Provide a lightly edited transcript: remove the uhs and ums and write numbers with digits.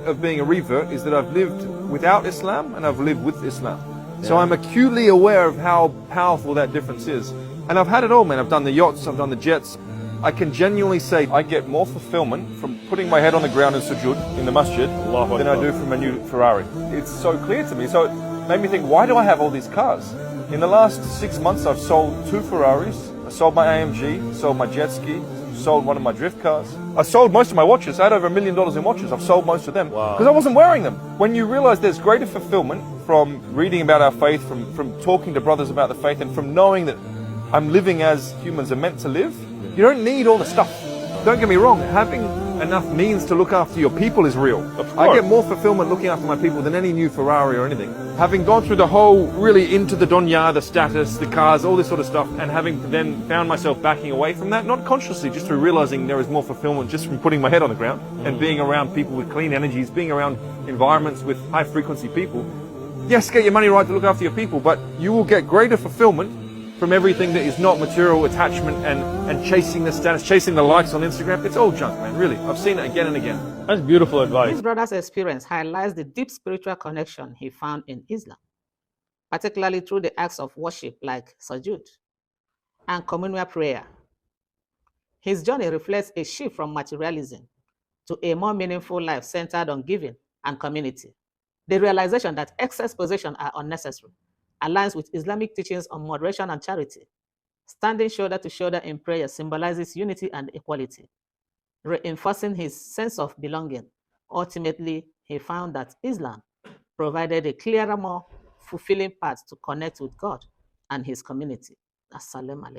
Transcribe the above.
of being a revert is that I've lived without Islam and I've lived with Islam. So I'm acutely aware of how powerful that difference is. And I've had it all, man. I've done the yachts, I've done the jets. I can genuinely say I get more fulfillment from putting my head on the ground in sujood in the masjid than I do from a new Ferrari. It's so clear to me. So it made me think, why do I have all these cars? In the last 6 months, I've sold 2 Ferraris. I sold my AMG, sold my jet ski, sold one of my drift cars. I sold most of my watches. I had over $1 million in watches. I've sold most of them because I wasn't wearing them. When you realize there's greater fulfillment from reading about our faith, from talking to brothers about the faith, and from knowing that I'm living as humans are meant to live, you don't need all the stuff. Don't get me wrong, having enough means to look after your people is real. I get more fulfillment looking after my people than any new Ferrari or anything. Having gone through the whole, really into the dunya, the status, the cars, all this sort of stuff, and having then found myself backing away from that, not consciously, just through realizing there is more fulfillment just from putting my head on the ground and being around people with clean energies, being around environments with high frequency people. Yes, get your money right to look after your people, but you will get greater fulfillment from everything that is not material attachment and chasing the status, chasing the likes on Instagram. It's all junk, man, really. I've seen it again and again. That's beautiful advice. His brother's experience highlights the deep spiritual connection he found in Islam, particularly through the acts of worship like sujood and communal prayer. His journey reflects a shift from materialism to a more meaningful life centered on giving and community. The realization that excess possessions are unnecessary aligns with Islamic teachings on moderation and charity. Standing shoulder to shoulder in prayer symbolizes unity and equality, reinforcing his sense of belonging. Ultimately, he found that Islam provided a clearer, more fulfilling path to connect with God and his community. Assalamu alaikum.